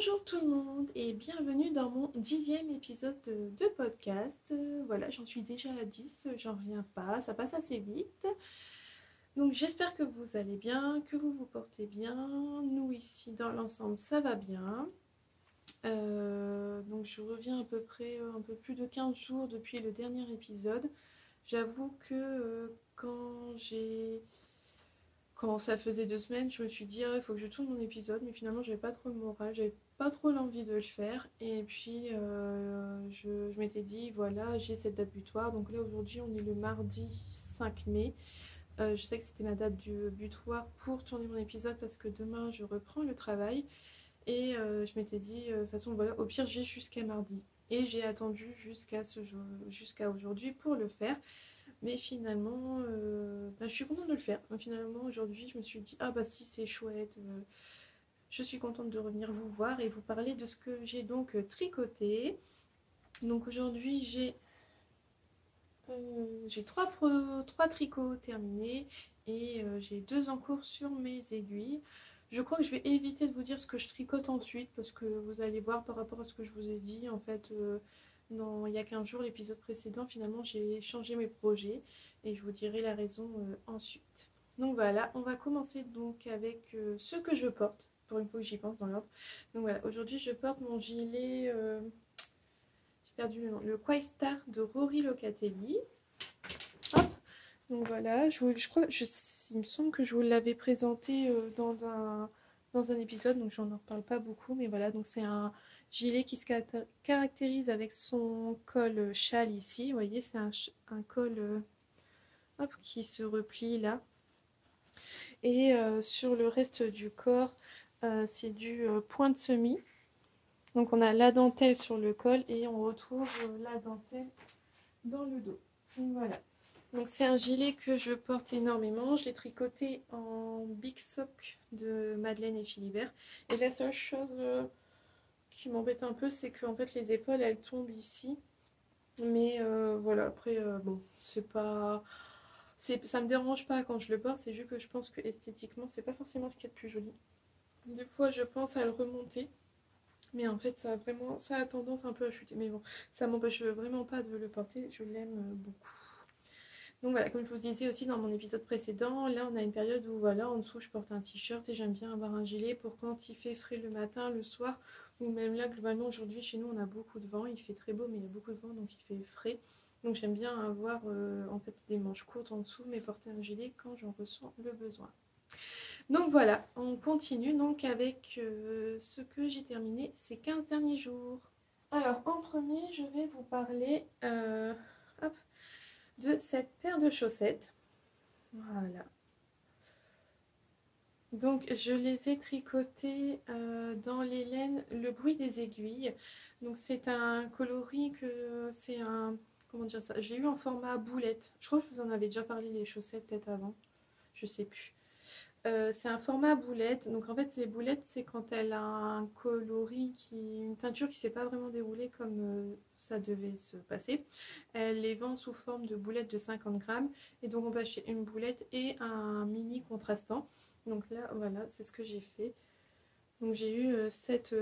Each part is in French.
Bonjour tout le monde et bienvenue dans mon 10e épisode de podcast. Voilà, j'en suis déjà à 10, j'en reviens pas, ça passe assez vite. Donc j'espère que vous allez bien, que vous vous portez bien. Nous ici dans l'ensemble ça va bien. Donc je reviens à peu près un peu plus de 15 jours depuis le dernier épisode. J'avoue que quand ça faisait 2 semaines, je me suis dit, ah, il faut que je tourne mon épisode, mais finalement, j'avais pas trop le moral, j'avais pas trop l'envie de le faire. Et puis, je m'étais dit, voilà, j'ai cette date butoir. Donc là, aujourd'hui, on est le mardi 5 mai. Je sais que c'était ma date du butoir pour tourner mon épisode parce que demain, je reprends le travail. Et je m'étais dit, de toute façon, voilà, au pire, j'ai jusqu'à mardi. Et j'ai attendu jusqu'à aujourd'hui pour le faire. Mais finalement, je suis contente de le faire. Finalement, aujourd'hui, je me suis dit, ah bah si, c'est chouette. Je suis contente de revenir vous voir et vous parler de ce que j'ai donc tricoté. Donc aujourd'hui, j'ai trois tricots terminés et j'ai 2 en cours sur mes aiguilles. Je crois que je vais éviter de vous dire ce que je tricote ensuite parce que vous allez voir par rapport à ce que je vous ai dit. En fait, il y a 15 jours, l'épisode précédent, finalement, j'ai changé mes projets et je vous dirai la raison ensuite. Donc voilà, on va commencer donc avec ce que je porte, pour une fois que j'y pense dans l'ordre. Donc voilà, aujourd'hui je porte mon gilet, j'ai perdu le nom, le Quaistar de Rory Locatelli. Hop, donc voilà, il me semble que je vous l'avais présenté dans un épisode, donc j'en reparle pas beaucoup, mais voilà, donc c'est un gilet qui se caractérise avec son col châle ici, vous voyez, c'est un col hop, qui se replie là, et sur le reste du corps, c'est du point de semis, donc on a la dentelle sur le col et on retrouve la dentelle dans le dos, donc voilà. Donc c'est un gilet que je porte énormément. Je l'ai tricoté en Big Sock de Madeleine et Philibert. Et la seule chose qui m'embête un peu, c'est qu'en fait les épaules elles tombent ici. Mais voilà, après bon, ça me dérange pas quand je le porte. C'est juste que je pense que esthétiquement c'est pas forcément ce qu'il y a de plus joli. Des fois je pense à le remonter. Mais en fait ça a tendance un peu à chuter. Mais bon, ça m'empêche vraiment pas de le porter. Je l'aime beaucoup. Donc voilà, comme je vous disais aussi dans mon épisode précédent, là on a une période où voilà, en dessous je porte un t-shirt et j'aime bien avoir un gilet pour quand il fait frais le matin, le soir, ou même là globalement aujourd'hui chez nous on a beaucoup de vent, il fait très beau mais il y a beaucoup de vent donc il fait frais. Donc j'aime bien avoir en fait des manches courtes en dessous mais porter un gilet quand j'en ressens le besoin. Donc voilà, on continue donc avec ce que j'ai terminé ces 15 derniers jours. Alors en premier je vais vous parler hop, de cette paire de chaussettes. Voilà. Donc je les ai tricotées dans les laines Le Bruit des Aiguilles. Donc c'est un coloris que c'est un... Comment dire ça? Je l'ai eu en format boulette. Je crois que je vous en avais déjà parlé des chaussettes peut-être avant. Je sais plus. C'est un format boulette. Donc en fait les boulettes c'est quand elle a un coloris une teinture qui ne s'est pas vraiment déroulée comme ça devait se passer. Elle les vend sous forme de boulettes de 50 grammes. Et donc on peut acheter une boulette et un mini contrastant. Donc là voilà c'est ce que j'ai fait. Donc j'ai eu cette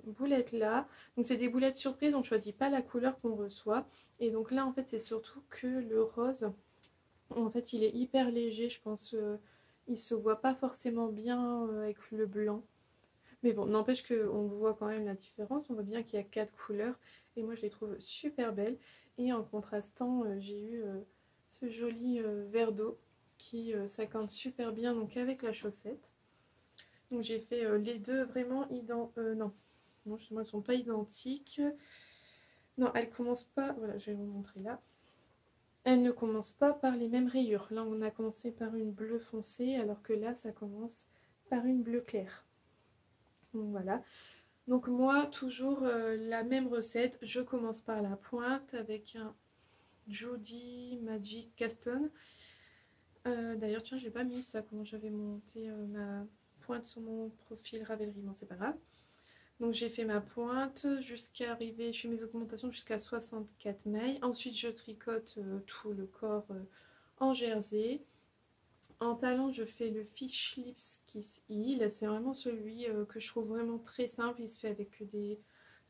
boulette là. Donc c'est des boulettes surprises, on ne choisit pas la couleur qu'on reçoit. Et donc là en fait c'est surtout que le rose, en fait il est hyper léger je pense. Il se voit pas forcément bien avec le blanc. Mais bon, n'empêche qu'on voit quand même la différence. On voit bien qu'il y a 4 couleurs. Et moi, je les trouve super belles. Et en contrastant, j'ai eu ce joli vert d'eau qui s'accorde super bien donc avec la chaussette. Donc j'ai fait les deux vraiment non. Non, justement, elles ne sont pas identiques. Non, elles commencent pas... Voilà, je vais vous montrer là. Elle ne commence pas par les mêmes rayures. Là, on a commencé par une bleue foncée, alors que là, ça commence par une bleue claire. Donc voilà. Donc moi, toujours la même recette. Je commence par la pointe avec un Judy Magic Caston. D'ailleurs, tiens, j'ai pas mis ça, comment j'avais monté ma pointe sur mon profil Ravelry. Bon, c'est pas grave. Donc j'ai fait ma pointe jusqu'à arriver, je fais mes augmentations jusqu'à 64 mailles. Ensuite je tricote tout le corps en jersey. En talon, je fais le Fish Lips Kiss Heel. C'est vraiment celui que je trouve vraiment très simple. Il se fait avec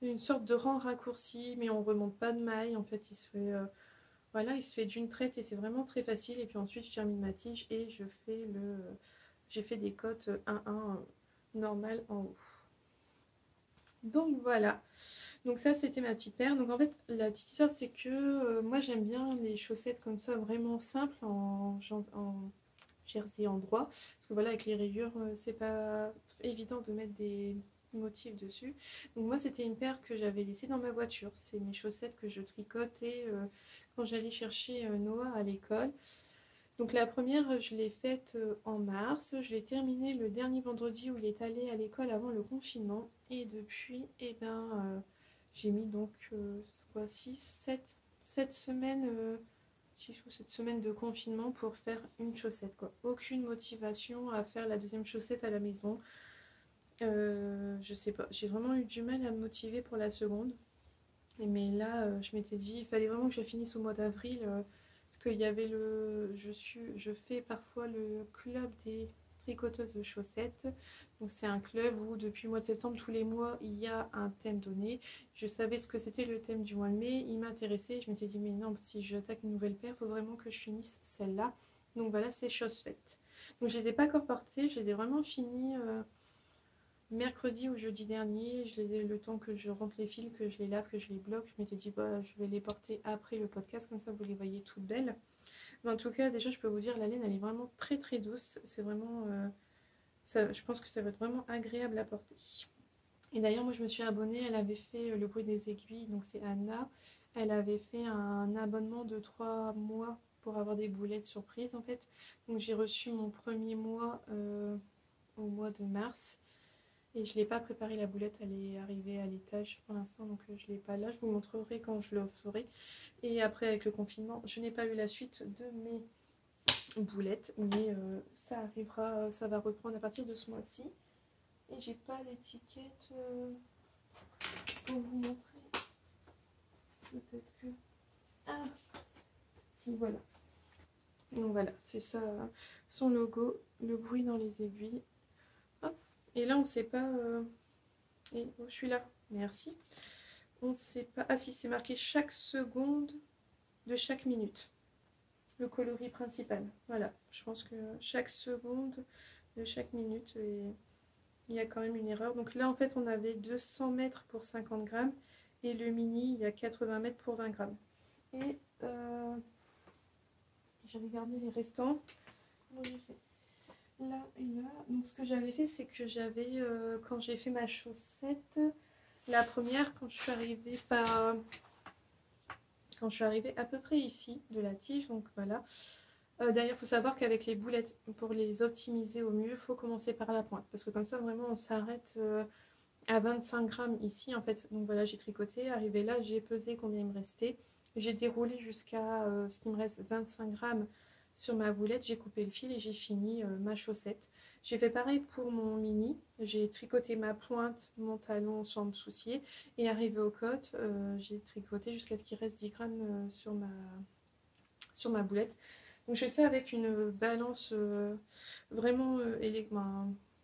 une sorte de rang raccourci, mais on remonte pas de maille. En fait, il se fait, voilà, il se fait d'une traite et c'est vraiment très facile. Et puis ensuite, je termine ma tige et j'ai fait des côtes 1-1 normales en haut. Donc voilà. Donc ça, c'était ma petite paire. Donc en fait, la petite histoire, c'est que moi, j'aime bien les chaussettes comme ça, vraiment simples, en jersey en droit. Parce que voilà, avec les rayures, c'est pas évident de mettre des motifs dessus. Donc moi, c'était une paire que j'avais laissée dans ma voiture. C'est mes chaussettes que je tricotais quand j'allais chercher Noah à l'école. Donc la première, je l'ai faite en mars. Je l'ai terminée le dernier vendredi où il est allé à l'école avant le confinement. Et depuis, eh ben, j'ai mis donc 6, 7 semaines, 6 ou 7 semaines de confinement pour faire une chaussette, quoi. Aucune motivation à faire la deuxième chaussette à la maison. Je sais pas, j'ai vraiment eu du mal à me motiver pour la seconde. Mais là, je m'étais dit, il fallait vraiment que je finisse au mois d'avril. Parce qu'il y avait je fais parfois le club des tricoteuses de chaussettes. Donc c'est un club où depuis le mois de septembre, tous les mois, il y a un thème donné. Je savais ce que c'était le thème du mois de mai. Il m'intéressait. Je m'étais dit, mais non, si j'attaque une nouvelle paire, il faut vraiment que je finisse celle-là. Donc voilà, c'est chose faite. Donc je les ai pas encore portées. Je les ai vraiment finies mercredi ou jeudi dernier. Je les ai le temps que je rentre les fils, que je les lave, que je les bloque. Je m'étais dit, bah, je vais les porter après le podcast. Comme ça, vous les voyez toutes belles. Mais en tout cas, déjà, je peux vous dire, la laine, elle est vraiment très très douce. C'est vraiment... je pense que ça va être vraiment agréable à porter. Et d'ailleurs, moi, je me suis abonnée. Elle avait fait le bruit des aiguilles. Donc, c'est Anna. Elle avait fait un abonnement de 3 mois pour avoir des boulettes surprises, en fait. Donc, j'ai reçu mon premier mois au mois de mars. Et je ne l'ai pas préparé la boulette, elle est arrivée à l'étage pour l'instant, donc je ne l'ai pas là. Je vous montrerai quand je le ferai. Et après, avec le confinement, je n'ai pas eu la suite de mes boulettes, mais ça arrivera, ça va reprendre à partir de ce mois-ci. Et j'ai pas l'étiquette pour vous montrer. Peut-être que... Ah, si, voilà. Donc voilà, c'est ça, son logo, le bruit dans les aiguilles. Hop. Et là, on ne sait pas... Et oh, je suis là, merci. On ne sait pas... Ah si, c'est marqué chaque seconde de chaque minute. Le coloris principal. Voilà, je pense que chaque seconde de chaque minute, et il y a quand même une erreur. Donc là, en fait, on avait 200 mètres pour 50 grammes. Et le mini, il y a 80 mètres pour 20 grammes. Et j'avais gardé les restants. Comment j'ai fait? Là et là. Donc ce que j'avais fait, c'est que j'avais, quand j'ai fait ma chaussette, la première, quand je suis arrivée à peu près ici de la tige, donc voilà. D'ailleurs, il faut savoir qu'avec les boulettes, pour les optimiser au mieux, il faut commencer par la pointe. Parce que comme ça, vraiment, on s'arrête à 25 grammes ici, en fait. Donc voilà, j'ai tricoté. Arrivé là, j'ai pesé combien il me restait. J'ai déroulé jusqu'à ce qu'il me reste 25 grammes sur ma boulette. J'ai coupé le fil et j'ai fini ma chaussette. J'ai fait pareil pour mon mini. J'ai tricoté ma pointe, mon talon sans me soucier. Et arrivé aux côtes, j'ai tricoté jusqu'à ce qu'il reste 10 grammes sur ma boulette. Donc je fais ça avec une balance vraiment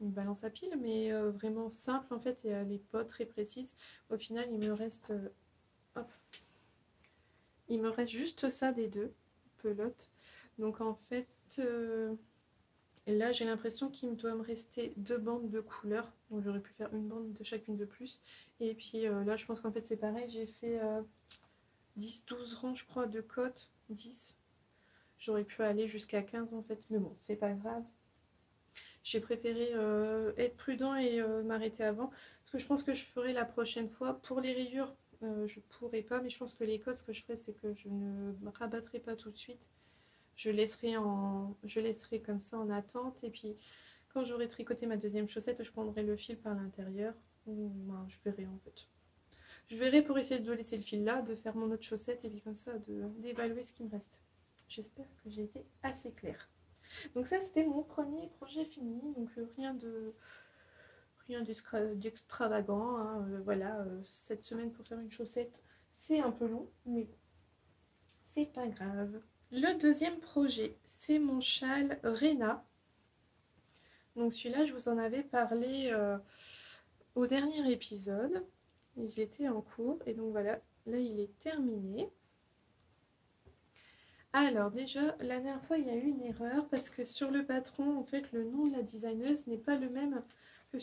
une balance à pile, mais vraiment simple en fait, et elle n'est pas très précise. Au final, hop, il me reste juste ça des deux pelotes. Donc en fait, là j'ai l'impression qu'il doit me rester deux bandes de couleur. Donc j'aurais pu faire une bande de chacune de plus. Et puis là, je pense qu'en fait c'est pareil, j'ai fait 10-12 rangs, je crois, de côtes, 10. J'aurais pu aller jusqu'à 15 en fait, mais bon, c'est pas grave. J'ai préféré être prudent et m'arrêter avant. Parce que je pense que je ferai la prochaine fois. Pour les rayures, je pourrais pas, mais je pense que les côtes, ce que je ferai, c'est que je ne rabattrai pas tout de suite. Je laisserai comme ça en attente. Et puis, quand j'aurai tricoté ma deuxième chaussette, je prendrai le fil par l'intérieur. Ben, je verrai en fait. Je verrai pour essayer de laisser le fil là, de faire mon autre chaussette et puis comme ça d'évaluer ce qui me reste. J'espère que j'ai été assez claire. Donc ça, c'était mon premier projet fini. Donc rien d'extravagant. Hein. Voilà, cette semaine pour faire une chaussette, c'est un peu long, mais c'est pas grave. Le deuxième projet, c'est mon châle Réna. Donc celui-là, je vous en avais parlé au dernier épisode. J'étais en cours et donc voilà, là il est terminé. Alors déjà, la dernière fois, il y a eu une erreur parce que sur le patron, en fait, le nom de la designeuse n'est pas le même que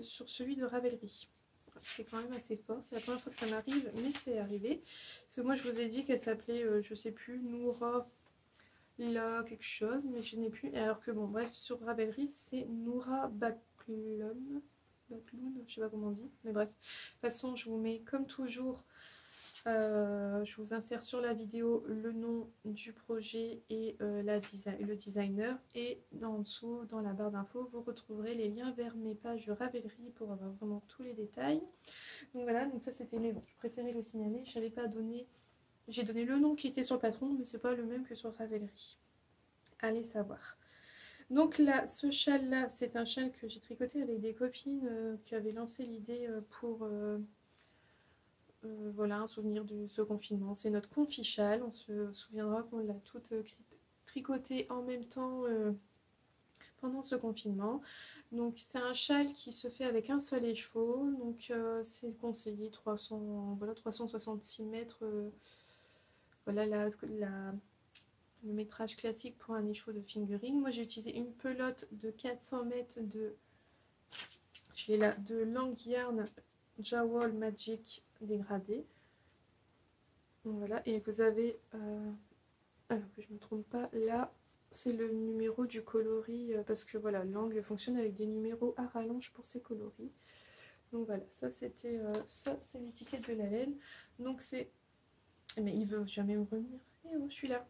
sur celui de Ravelry. C'est quand même assez fort, c'est la première fois que ça m'arrive, mais c'est arrivé. Parce que moi, je vous ai dit qu'elle s'appelait, je sais plus, Noura là quelque chose, mais je n'ai plus. Alors que bon, bref, sur Ravelry, c'est Noura Bakloun. Bakloun, je sais pas comment on dit, mais bref. De toute façon, je vous mets comme toujours, je vous insère sur la vidéo le nom du projet et le designer. Et en dessous, dans la barre d'infos, vous retrouverez les liens vers mes pages Ravelry pour avoir vraiment tous les détails. Donc voilà, donc ça c'était, mais bon, je préférais le signaler. Je n'avais pas donné, j'ai donné le nom qui était sur le patron, mais c'est pas le même que sur Ravelry. Allez savoir. Donc là, ce châle-là, c'est un châle que j'ai tricoté avec des copines qui avaient lancé l'idée pour voilà, un souvenir de ce confinement. C'est notre confi-châle. On se souviendra qu'on l'a toute tricoté en même temps pendant ce confinement. Donc c'est un châle qui se fait avec un seul écheveau. Donc c'est conseillé 300, voilà, 366 mètres. Voilà le métrage classique pour un écheveau de fingering. Moi j'ai utilisé une pelote de 400 mètres je l'ai là, de Long Yarn Jawol Magic dégradé. Donc voilà, et vous avez, alors que je ne me trompe pas, là c'est le numéro du coloris, parce que voilà, Lang fonctionne avec des numéros à rallonge pour ses coloris. Donc voilà, ça c'était, ça c'est l'étiquette de la laine. Donc c'est, mais il veut jamais me revenir. Eh oh, je suis là.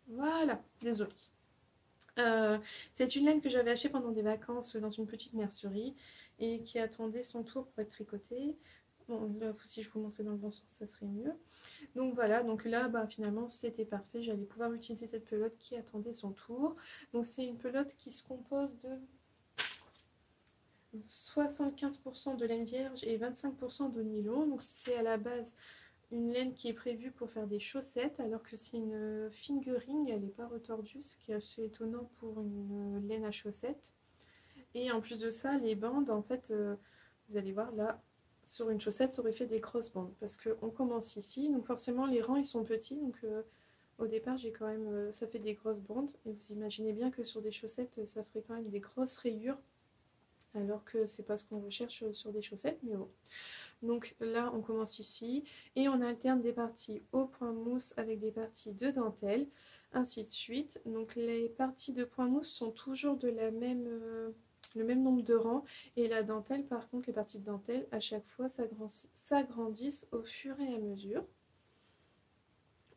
Voilà, désolée. C'est une laine que j'avais achetée pendant des vacances dans une petite mercerie et qui attendait son tour pour être tricotée. Bon, là, si je vous montrais dans le bon sens, ça serait mieux. Donc voilà, donc là, bah, finalement, c'était parfait. J'allais pouvoir utiliser cette pelote qui attendait son tour. Donc c'est une pelote qui se compose de 75% de laine vierge et 25% de nylon. Donc c'est à la base une laine qui est prévue pour faire des chaussettes, alors que c'est une fingering, elle n'est pas retordue, ce qui est assez étonnant pour une laine à chaussettes. Et en plus de ça, les bandes, en fait, vous allez voir là, sur une chaussette, ça aurait fait des grosses bandes, parce qu'on commence ici, donc forcément les rangs ils sont petits, donc au départ j'ai quand même, ça fait des grosses bandes, et vous imaginez bien que sur des chaussettes, ça ferait quand même des grosses rayures, alors que c'est pas ce qu'on recherche sur des chaussettes, mais bon. Donc là, on commence ici et on alterne des parties au point mousse avec des parties de dentelle, ainsi de suite. Donc les parties de point mousse sont toujours de la même, le même nombre de rangs et la dentelle, par contre, les parties de dentelle, à chaque fois, s'agrandissent au fur et à mesure.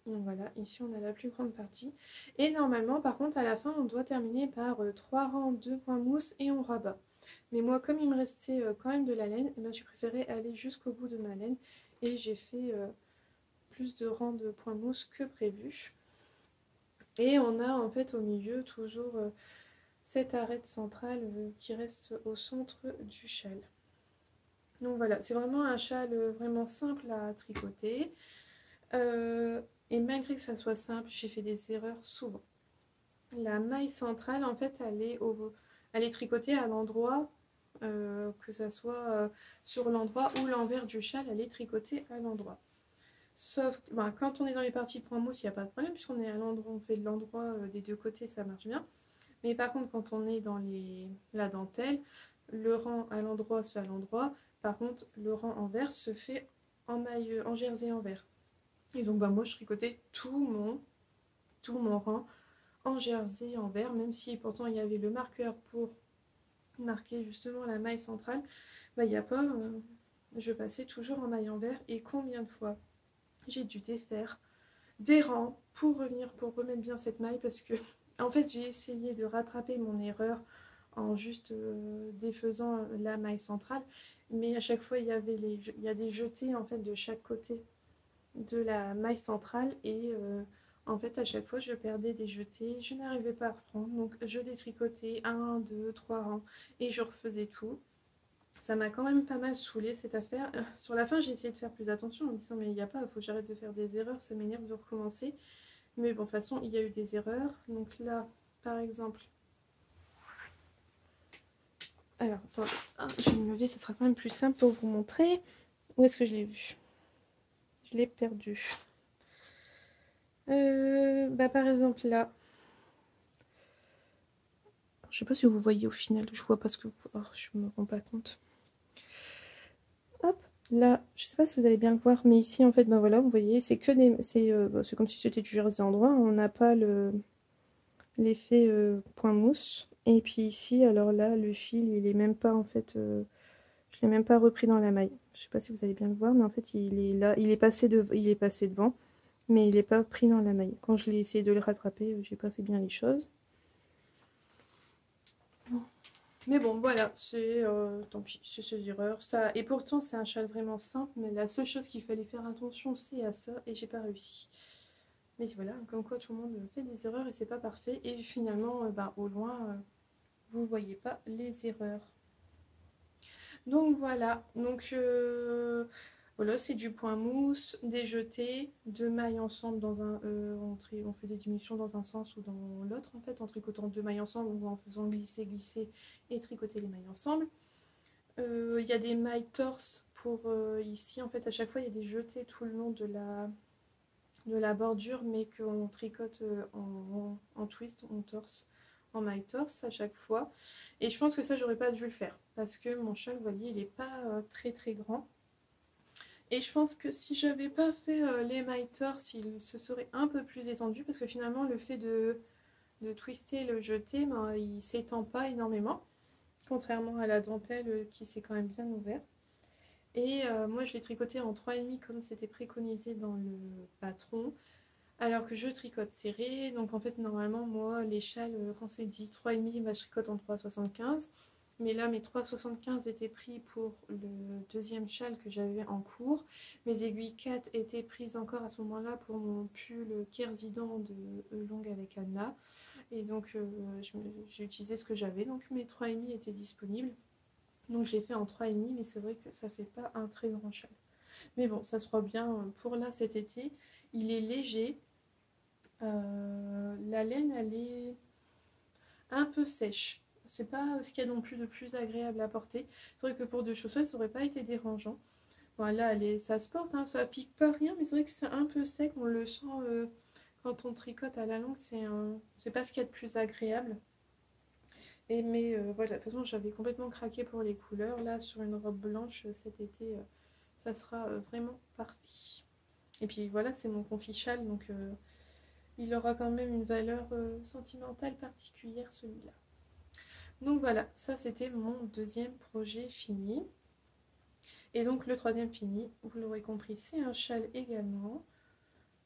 Donc voilà, ici on a la plus grande partie. Et normalement, par contre, à la fin, on doit terminer par 3 rangs de point mousse et on rabat. Mais moi, comme il me restait quand même de la laine, eh ben, j'ai préféré aller jusqu'au bout de ma laine. Et j'ai fait plus de rangs de point mousse que prévu. Et on a en fait au milieu toujours cette arête centrale qui reste au centre du châle. Donc voilà, c'est vraiment un châle vraiment simple à tricoter. Et malgré que ça soit simple, j'ai fait des erreurs souvent. La maille centrale, en fait, elle est tricotée à l'endroit, que ça soit sur l'endroit ou l'envers du châle, elle est tricotée à l'endroit. Sauf que ben, quand on est dans les parties point mousse, il n'y a pas de problème, puisqu'on est à l'endroit, on fait de l'endroit des deux côtés, ça marche bien. Mais par contre, quand on est dans la dentelle, le rang à l'endroit se fait à l'endroit. Par contre, le rang envers se fait en maille, en jersey envers. Et donc, bah, moi, je tricotais tout mon rang en jersey envers, même si pourtant il y avait le marqueur pour marquer justement la maille centrale, bah, il n'y a pas, je passais toujours en maille envers. Et combien de fois j'ai dû défaire des rangs pour revenir, pour remettre bien cette maille, parce que en fait j'ai essayé de rattraper mon erreur en juste défaisant la maille centrale, mais à chaque fois il y a des jetés en fait de chaque côté de la maille centrale et en fait à chaque fois je perdais des jetés, je n'arrivais pas à reprendre, donc je détricotais 1, 2, 3 rangs et je refaisais tout. Ça m'a quand même pas mal saoulé cette affaire. Sur la fin j'ai essayé de faire plus attention en me disant mais il n'y a pas, il faut que j'arrête de faire des erreurs, ça m'énerve de recommencer. Mais bon, de toute façon, il y a eu des erreurs. Donc là, par exemple... Alors, attendez, je vais me lever, ça sera quand même plus simple pour vous montrer. Où est-ce que je l'ai vu? Je l'ai perdu. Par exemple, là. Je sais pas si vous voyez au final, je vois parce que je me rends pas compte. Hop, là, je sais pas si vous allez bien le voir, mais ici en fait, ben voilà, vous voyez, c'est que des, c'est comme si c'était du jersey en droit, on n'a pas l'effet point mousse. Et puis ici, alors là, le fil, il est même pas en fait, je l'ai même pas repris dans la maille. Je sais pas si vous allez bien le voir, mais en fait, il est là, il est passé devant, mais il est pas pris dans la maille. Quand je l'ai essayé de le rattraper, j'ai pas fait bien les choses. Mais bon, voilà, c'est tant pis, c'est ses erreurs. Ça... Et pourtant, c'est un châle vraiment simple, mais la seule chose qu'il fallait faire attention, c'est à ça, et j'ai pas réussi. Mais voilà, comme quoi tout le monde fait des erreurs et c'est pas parfait. Et finalement, au loin, vous voyez pas les erreurs. Donc voilà, voilà, c'est du point mousse, des jetés, deux mailles ensemble dans un, on fait des diminutions dans un sens ou dans l'autre en fait, en tricotant deux mailles ensemble ou en faisant glisser, glisser et tricoter les mailles ensemble. Il y a des mailles torse pour ici, en fait à chaque fois il y a des jetés tout le long de la bordure, mais qu'on tricote en twist, en torse, en maille torse à chaque fois. Et je pense que ça, j'aurais pas dû le faire, parce que mon châle, vous voyez, il est pas très très grand. Et je pense que si j'avais pas fait les mailles torse, il se serait un peu plus étendu, parce que finalement, le fait de twister le jeté, ben, il s'étend pas énormément, contrairement à la dentelle qui s'est quand même bien ouverte. Et moi, je l'ai tricoté en 3,5 comme c'était préconisé dans le patron. Alors que je tricote serré, donc en fait normalement moi les châles quand c'est dit 3,5 je tricote en 3,75. Mais là mes 3,75 étaient pris pour le deuxième châle que j'avais en cours. Mes aiguilles 4 étaient prises encore à ce moment-là pour mon pull Kerzidan de longue avec Anna. Et donc j'ai utilisé ce que j'avais, donc mes 3,5 étaient disponibles. Donc je l'ai fait en 3,5, mais c'est vrai que ça fait pas un très grand châle. Mais bon, ça sera bien pour là cet été. Il est léger. La laine, elle est un peu sèche. C'est pas ce qu'il y a non plus de plus agréable à porter. C'est vrai que pour deux chaussettes, ça aurait pas été dérangeant. Bon, là, ça se porte, hein, ça pique pas rien, mais c'est vrai que c'est un peu sec. On le sent quand on tricote à la longue, c'est pas ce qu'il y a de plus agréable. Mais voilà, de toute façon, j'avais complètement craqué pour les couleurs. Là, sur une robe blanche cet été, ça sera vraiment parfait. Et puis voilà, c'est mon confit châle, donc il aura quand même une valeur sentimentale particulière celui-là. Donc voilà, ça c'était mon deuxième projet fini. Et donc le troisième fini, vous l'aurez compris, c'est un châle également.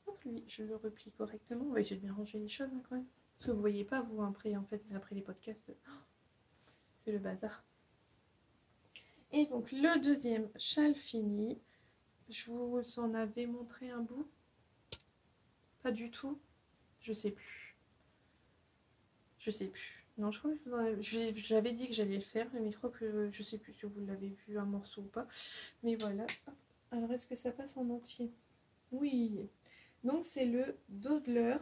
Hop, lui, je le replie correctement. Oui, j'ai bien rangé les choses hein, quand même. Parce que vous voyez pas vous après en fait, mais après les podcasts, c'est le bazar. Et donc le deuxième châle fini, je vous en avais montré un bout. Pas du tout. Je sais plus. Je sais plus. Non, je crois que j'avais dit que j'allais le faire, mais je crois que je sais plus si vous l'avez vu un morceau ou pas. Mais voilà. Alors, est-ce que ça passe en entier? Oui. Donc, c'est le Dawdler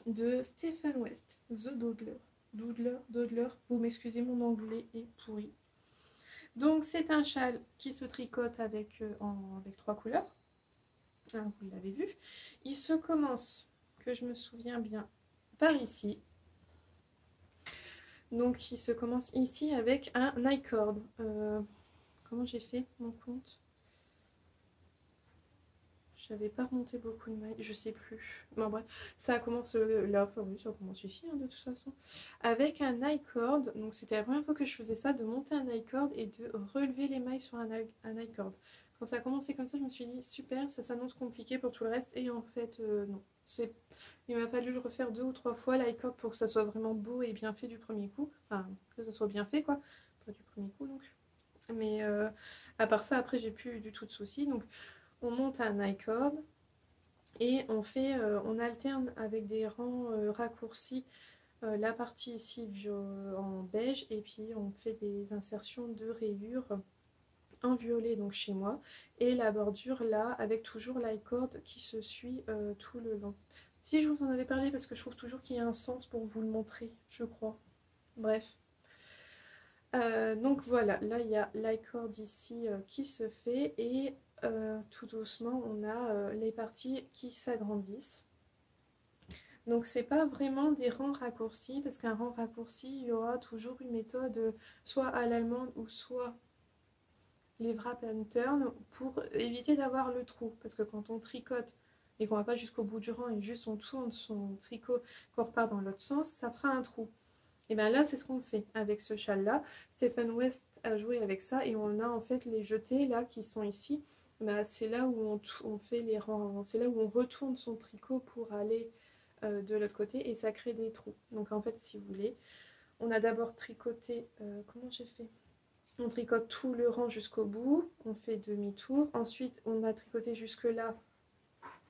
de Stephen West. The Dawdler. Dawdler. Vous m'excusez, mon anglais est pourri. Donc, c'est un châle qui se tricote avec trois couleurs. Hein, vous l'avez vu. Il se commence, que je me souviens bien, par ici. Donc il se commence ici avec un I-cord. Comment j'ai fait mon compte? J'avais pas remonté beaucoup de mailles, je sais plus. Bon bref, ça commence là, enfin oui, ça commence ici hein, de toute façon. Avec un I-cord, donc c'était la première fois que je faisais ça, de monter un I-cord et de relever les mailles sur un I-cord. Quand ça a commencé comme ça, je me suis dit super, ça s'annonce compliqué pour tout le reste. Et en fait, non. Il m'a fallu le refaire 2 ou 3 fois l'i-cord pour que ça soit vraiment beau et bien fait du premier coup. Enfin, que ça soit bien fait quoi. Pas du premier coup donc. Mais à part ça, après j'ai plus du tout de soucis. Donc on monte un i-cord et on alterne avec des rangs raccourcis la partie ici en beige et puis on fait des insertions de rayures en violet donc chez moi et la bordure là avec toujours l'i-cord qui se suit tout le long. Si je vous en avais parlé parce que je trouve toujours qu'il y a un sens pour vous le montrer, je crois. Bref. Donc voilà, là il y a l'icord ici qui se fait et tout doucement on a les parties qui s'agrandissent. Donc c'est pas vraiment des rangs raccourcis parce qu'un rang raccourci il y aura toujours une méthode soit à l'allemande ou soit les wrap and turn pour éviter d'avoir le trou parce que quand on tricote et qu'on va pas jusqu'au bout du rang et juste on tourne son tricot qu'on repart dans l'autre sens, ça fera un trou. Et bien là, c'est ce qu'on fait avec ce châle-là. Stephen West a joué avec ça et on a en fait les jetés là qui sont ici. Ben, c'est là où on fait les rangs, c'est là où on retourne son tricot pour aller de l'autre côté et ça crée des trous. Donc en fait, si vous voulez, on a d'abord tricoté, comment j'ai fait? On tricote tout le rang jusqu'au bout, on fait demi-tour. Ensuite, on a tricoté jusque là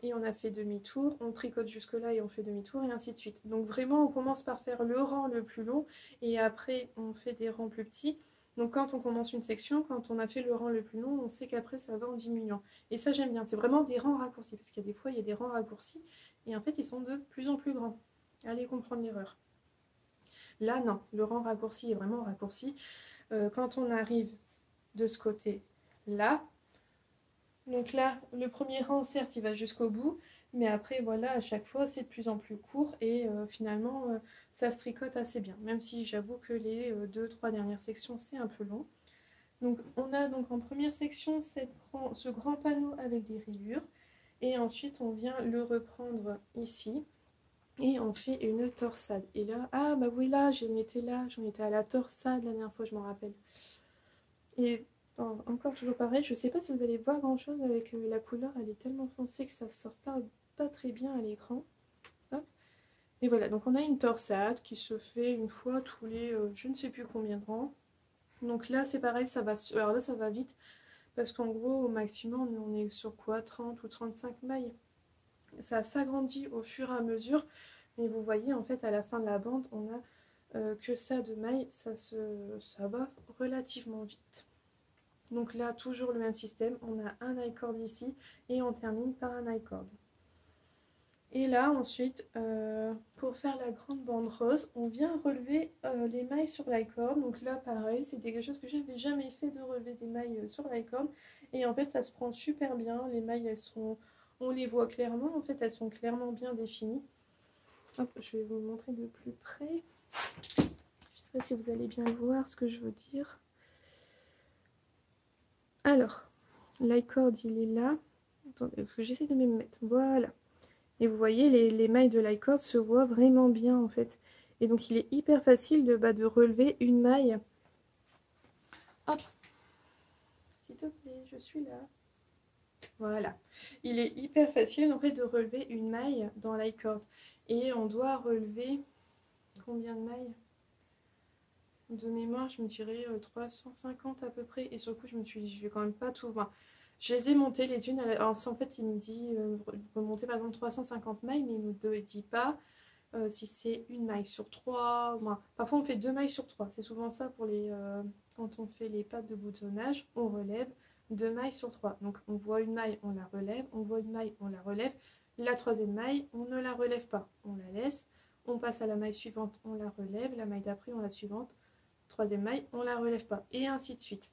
et on a fait demi-tour, on tricote jusque là et on fait demi-tour et ainsi de suite. Donc vraiment on commence par faire le rang le plus long et après on fait des rangs plus petits. Donc quand on commence une section, quand on a fait le rang le plus long, on sait qu'après ça va en diminuant. Et ça j'aime bien, c'est vraiment des rangs raccourcis parce qu'il y a des fois il y a des rangs raccourcis et en fait ils sont de plus en plus grands. Allez comprendre l'erreur. Là non, le rang raccourci est vraiment raccourci. Quand on arrive de ce côté là, donc là, le premier rang, certes, il va jusqu'au bout, mais après, voilà, à chaque fois, c'est de plus en plus court et finalement, ça se tricote assez bien, même si j'avoue que les 2-3 dernières sections, c'est un peu long. Donc, on a donc en première section ce grand panneau avec des rayures, et ensuite, on vient le reprendre ici, et on fait une torsade. Et là, ah bah oui, là, j'en étais à la torsade la dernière fois, je m'en rappelle. Et encore toujours pareil, je sais pas si vous allez voir grand chose avec la couleur, elle est tellement foncée que ça sort pas très bien à l'écran. Et voilà, donc on a une torsade qui se fait une fois tous les je ne sais plus combien de rangs. Donc là c'est pareil, alors là ça va vite parce qu'en gros au maximum on est sur quoi 30 ou 35 mailles. Ça s'agrandit au fur et à mesure, mais vous voyez en fait à la fin de la bande on a que ça de mailles, ça va relativement vite. Donc là, toujours le même système, on a un i-cord ici et on termine par un i-cord. Et là, ensuite, pour faire la grande bande rose, on vient relever les mailles sur l'i-cord. Donc là, pareil, c'était quelque chose que je n'avais jamais fait de relever des mailles sur l'i-cord. Et en fait, ça se prend super bien. Les mailles, on les voit clairement. En fait, elles sont clairement bien définies. Hop, je vais vous montrer de plus près. Je ne sais pas si vous allez bien voir ce que je veux dire. Alors, l'i-cord, il est là. Attendez, parce que j'essaie de me mettre. Voilà. Et vous voyez, les mailles de l'i-cord se voient vraiment bien, en fait. Et donc, il est hyper facile de relever une maille. Hop. S'il te plaît, je suis là. Voilà. Il est hyper facile, en fait, de relever une maille dans l'i-cord. Et on doit relever... Combien de mailles? De mémoire, je me dirais 350 à peu près. Et sur le coup, je me suis dit, je vais quand même pas tout... Enfin, je les ai montées les unes. Alors, en fait, il me dit monter par exemple 350 mailles, mais il ne nous dit pas si c'est une maille sur 3. Enfin, parfois, on fait 2 mailles sur 3. C'est souvent ça pour quand on fait les pattes de boutonnage. On relève 2 mailles sur 3. Donc, on voit une maille, on la relève. On voit une maille, on la relève. La troisième maille, on ne la relève pas. On la laisse. On passe à la maille suivante, on la relève. La maille d'après, on la suivante. Troisième maille, on la relève pas. Et ainsi de suite.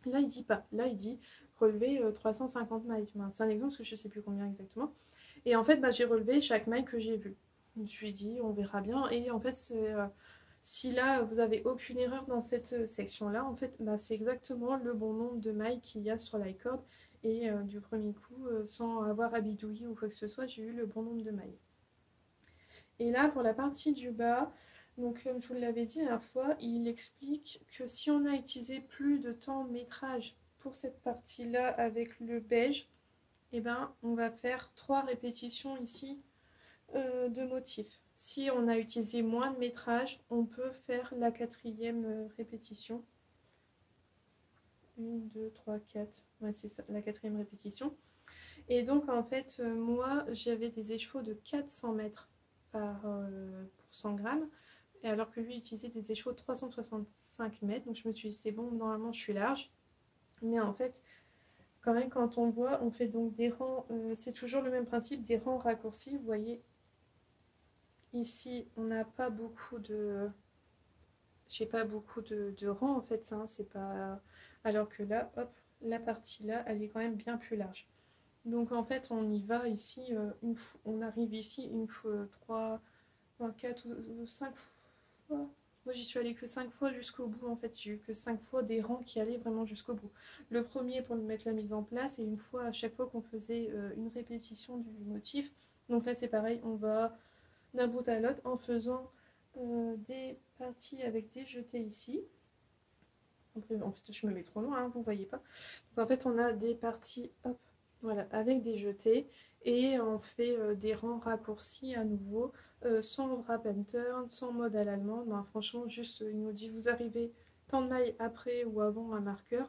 Là, il dit pas. Là, il dit relever 350 mailles. Ben, c'est un exemple parce que je ne sais plus combien exactement. Et en fait, j'ai relevé chaque maille que j'ai vue. Je me suis dit, on verra bien. Et en fait, si là, vous n'avez aucune erreur dans cette section-là, en fait, c'est exactement le bon nombre de mailles qu'il y a sur l'i-cord. Et du premier coup, sans avoir à bidouiller ou quoi que ce soit, j'ai eu le bon nombre de mailles. Et là, pour la partie du bas, donc comme je vous l'avais dit la dernière fois, il explique que si on a utilisé plus de temps métrage pour cette partie-là avec le beige, eh ben, on va faire 3 répétitions ici de motifs. Si on a utilisé moins de métrage, on peut faire la 4e répétition. 1, 2, 3, 4. Ouais, c'est ça, la 4e répétition. Et donc, en fait, moi, j'avais des échevaux de 400 mètres pour 100 grammes. Et alors que lui utilisait des échevaux de 365 mètres. Donc, je me suis dit, c'est bon, normalement, je suis large. Mais en fait, quand même, quand on voit, on fait donc des rangs, c'est toujours le même principe, des rangs raccourcis. Vous voyez, ici on n'a pas beaucoup de... J'ai pas beaucoup de rang en fait, ça, hein, c'est pas... Alors que là, hop, la partie là, elle est quand même bien plus large. Donc en fait, on y va ici, on arrive ici une fois, 3, 4 ou 5 fois. Moi, j'y suis allée que 5 fois jusqu'au bout. En fait, j'ai eu que 5 fois des rangs qui allaient vraiment jusqu'au bout. Le premier pour nous mettre la mise en place et une fois à chaque fois qu'on faisait une répétition du motif. Donc là, c'est pareil, on va d'un bout à l'autre en faisant des parties avec des jetés ici. Après, en fait, je me mets trop loin, hein, vous voyez pas. Donc, en fait, on a des parties, hop, voilà, avec des jetés et on fait des rangs raccourcis à nouveau, sans wrap and turn, sans mode à l'allemande. Ben, franchement, juste, il nous dit vous arrivez tant de mailles après ou avant un marqueur,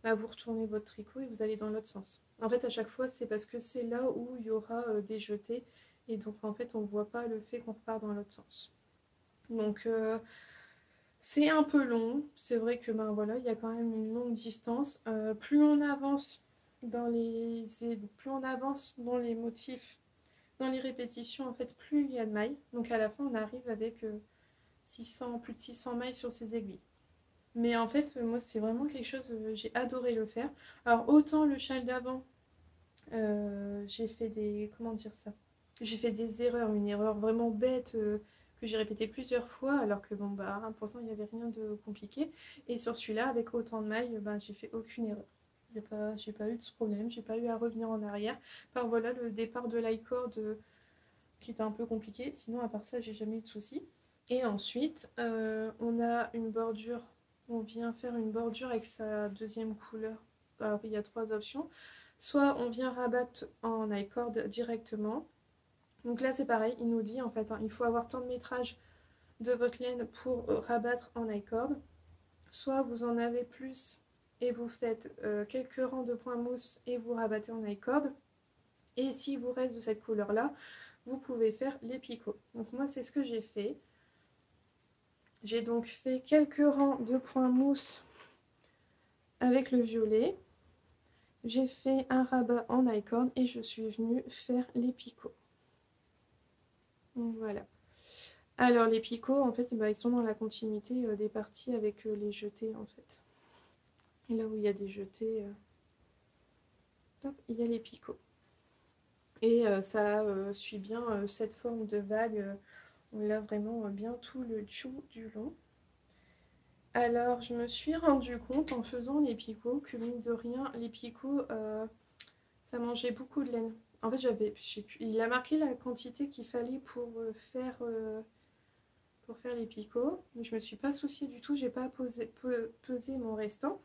bah, vous retournez votre tricot et vous allez dans l'autre sens. En fait, à chaque fois, c'est parce que c'est là où il y aura des jetés et donc en fait, on voit pas le fait qu'on repart dans l'autre sens. Donc, c'est un peu long, c'est vrai que ben voilà, il y a quand même une longue distance. Plus on avance dans les motifs, dans les répétitions, en fait, plus il y a de mailles. Donc à la fin, on arrive avec 600, plus de 600 mailles sur ces aiguilles. Mais en fait, moi, c'est vraiment quelque chose, j'ai adoré le faire. Alors autant le châle d'avant, j'ai fait des, comment dire ça? J'ai fait des erreurs, une erreur vraiment bête que j'ai répétée plusieurs fois, alors que bon bah pourtant il n'y avait rien de compliqué. Et sur celui-là, avec autant de mailles, ben, j'ai fait aucune erreur. J'ai pas eu de problème, j'ai pas eu à revenir en arrière. Par voilà le départ de l'i-cord qui était un peu compliqué. Sinon à part ça, j'ai jamais eu de soucis. Et ensuite, on a une bordure. On vient faire une bordure avec sa deuxième couleur. Alors il y a trois options. Soit on vient rabattre en i-cord directement. Donc là c'est pareil, il nous dit en fait, hein, il faut avoir tant de métrage de votre laine pour rabattre en i-cord. Soit vous en avez plus et vous faites quelques rangs de points mousse et vous rabattez en i-cord. Et si vous reste de cette couleur là, vous pouvez faire les picots. Donc moi c'est ce que j'ai fait. J'ai donc fait quelques rangs de points mousse avec le violet. J'ai fait un rabat en i-cord et je suis venue faire les picots. Donc voilà. Alors les picots, en fait, bah, ils sont dans la continuité des parties avec les jetés, en fait. Et là où il y a des jetés, hop, il y a les picots. Et ça suit bien cette forme de vague. On l'a vraiment bien tout le dessous du long. Alors je me suis rendu compte en faisant les picots que mine de rien, les picots, ça mangeait beaucoup de laine. En fait, il a marqué la quantité qu'il fallait pour faire les picots. Mais je me suis pas souciée du tout, j'ai pas pesé mon restant.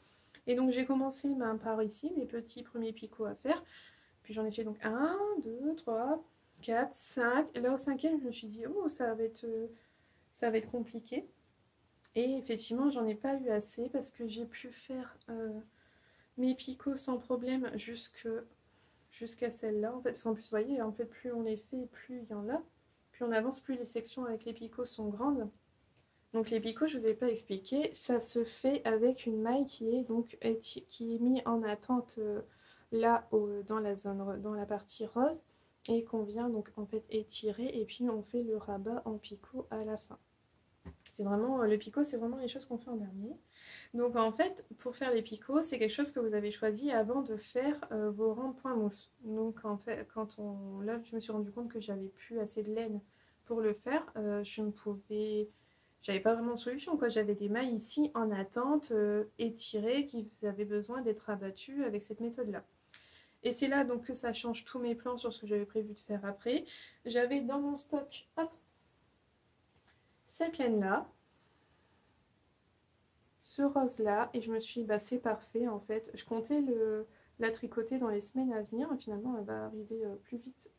Et donc j'ai commencé par ici, les petits premiers picots à faire. Puis j'en ai fait donc 1, 2, 3, 4, 5. Et là au cinquième, je me suis dit, oh, ça va être compliqué. Et effectivement, j'en ai pas eu assez parce que j'ai pu faire mes picots sans problème jusqu'à celle-là. En fait, parce qu'en plus, vous voyez, en fait, plus on les fait, plus il y en a. Plus on avance, plus les sections avec les picots sont grandes. Donc les picots, je ne vous ai pas expliqué, ça se fait avec une maille qui est donc qui est mise en attente là dans la zone, dans la partie rose et qu'on vient donc en fait étirer et puis on fait le rabat en picot à la fin. C'est vraiment le picot, c'est vraiment les choses qu'on fait en dernier. Donc en fait, pour faire les picots, c'est quelque chose que vous avez choisi avant de faire vos rangs de points mousse. Donc en fait, là, je me suis rendu compte que j'avais plus assez de laine pour le faire. J'avais pas vraiment de solution, quoi. J'avais des mailles ici en attente, étirées, qui avaient besoin d'être abattues avec cette méthode-là. Et c'est là donc que ça change tous mes plans sur ce que j'avais prévu de faire après. J'avais dans mon stock, hop, cette laine-là, ce rose-là, et je me suis dit, bah c'est parfait en fait. Je comptais la tricoter dans les semaines à venir, et finalement elle va arriver plus vite.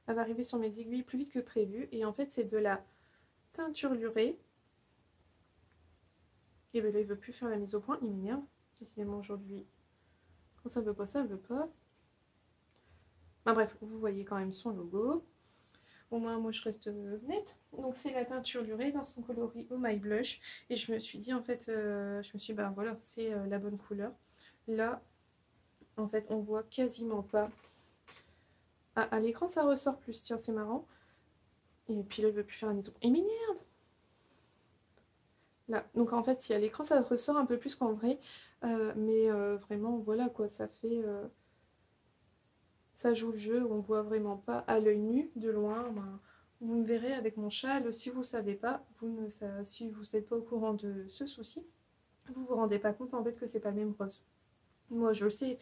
Elle va arriver sur mes aiguilles plus vite que prévu. Et en fait, c'est de la teinture lurée. Et ben là, il veut plus faire la mise au point, il m'énerve. Décidément aujourd'hui, quand ça veut pas, ça veut pas. Enfin bref, vous voyez quand même son logo. Au moins, moi, je reste nette. Donc, c'est la teinture lurée dans son coloris Oh My Blush. Et je me suis dit, en fait, je me suis dit, bah voilà, c'est la bonne couleur. Là, en fait, on voit quasiment pas. Ah, à l'écran, ça ressort plus. Tiens, c'est marrant. Et puis là, il veut plus faire la maison. Il m'énerve. Là. Donc en fait, si à l'écran, ça ressort un peu plus qu'en vrai. Mais vraiment, voilà quoi, ça fait... ça joue le jeu, on voit vraiment pas à l'œil nu, de loin. Ben, vous me verrez avec mon châle, si vous savez pas, si vous n'êtes pas au courant de ce souci, vous vous rendez pas compte en fait que c'est pas le même rose. Moi je le sais,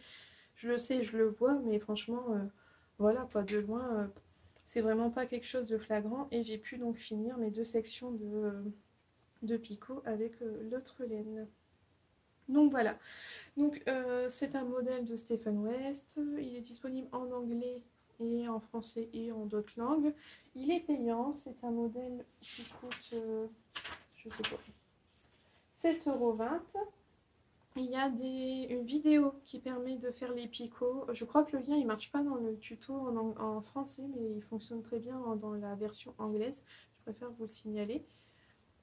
je le vois, mais franchement, voilà quoi, de loin, c'est vraiment pas quelque chose de flagrant. Et j'ai pu donc finir mes 2 sections de picot avec l'autre laine. Donc voilà. Donc c'est un modèle de Stephen West. Il est disponible en anglais et en français et en d'autres langues. Il est payant. C'est un modèle qui coûte, je sais pas, 7,20 €. Il y a une vidéo qui permet de faire les picots. Je crois que le lien il marche pas dans le tuto en français, mais il fonctionne très bien dans la version anglaise. Je préfère vous le signaler.